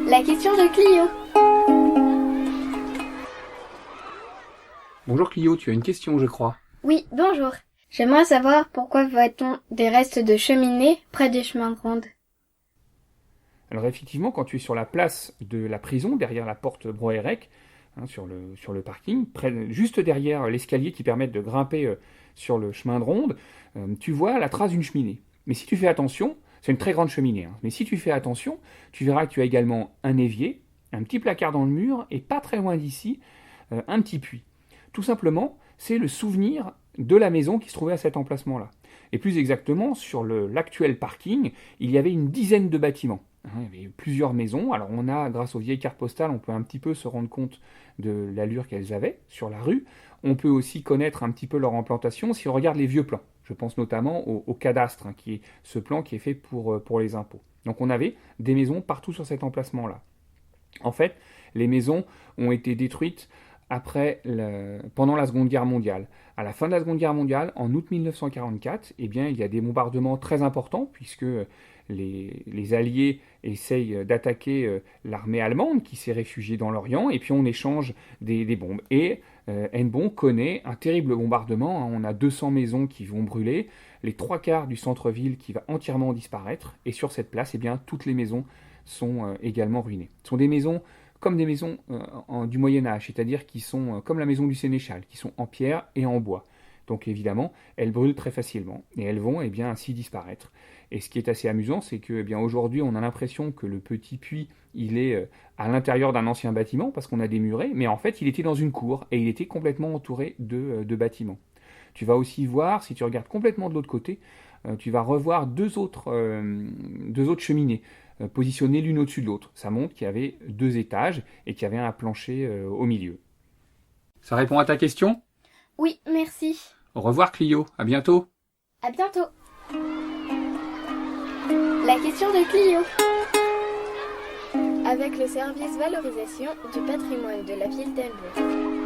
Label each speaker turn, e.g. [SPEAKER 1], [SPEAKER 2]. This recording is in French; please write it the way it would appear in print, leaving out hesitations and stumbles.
[SPEAKER 1] La question de Clio.
[SPEAKER 2] Bonjour Clio, tu as une question je crois.
[SPEAKER 1] Oui, bonjour. J'aimerais savoir pourquoi voit-on des restes de cheminées près des chemins de ronde.
[SPEAKER 2] Alors effectivement, quand tu es sur la place de la prison, derrière la porte Broérec, sur le parking, juste derrière l'escalier qui permet de grimper sur le chemin de ronde, tu vois la trace d'une cheminée. Mais si tu fais attention, c'est une très grande cheminée, mais si tu fais attention, tu verras que tu as également un évier, un petit placard dans le mur, et pas très loin d'ici, un petit puits. Tout simplement, c'est le souvenir de la maison qui se trouvait à cet emplacement-là. Et plus exactement, sur l'actuel parking, il y avait une dizaine de bâtiments. Il y avait plusieurs maisons. Alors on a, grâce aux vieilles cartes postales, on peut un petit peu se rendre compte de l'allure qu'elles avaient sur la rue. On peut aussi connaître un petit peu leur implantation si on regarde les vieux plans. Je pense notamment au cadastre, qui est ce plan qui est fait pour les impôts. Donc on avait des maisons partout sur cet emplacement-là. En fait, les maisons ont été détruites pendant la Seconde Guerre mondiale. À la fin de la Seconde Guerre mondiale, en août 1944, il y a des bombardements très importants puisque les Alliés essayent d'attaquer l'armée allemande qui s'est réfugiée dans l'Orient et puis on échange des bombes. Et Hennebont connaît un terrible bombardement. On a 200 maisons qui vont brûler, les trois quarts du centre-ville qui va entièrement disparaître et sur cette place, toutes les maisons sont également ruinées. Ce sont des maisons comme des maisons du Moyen-Âge, c'est-à-dire qui sont comme la maison du Sénéchal, qui sont en pierre et en bois. Donc évidemment, elles brûlent très facilement et elles vont ainsi disparaître. Et ce qui est assez amusant, c'est que aujourd'hui, on a l'impression que le petit puits, il est à l'intérieur d'un ancien bâtiment parce qu'on a des murets, mais en fait, il était dans une cour et il était complètement entouré de bâtiments. Tu vas aussi voir, si tu regardes complètement de l'autre côté, tu vas revoir deux autres cheminées positionnées l'une au-dessus de l'autre. Ça montre qu'il y avait 2 étages et qu'il y avait un plancher au milieu. Ça répond à ta question ?
[SPEAKER 1] Oui, merci.
[SPEAKER 2] Au revoir Clio, à bientôt.
[SPEAKER 1] À bientôt. La question de Clio. Avec le service valorisation du patrimoine de la ville d'Hennebont.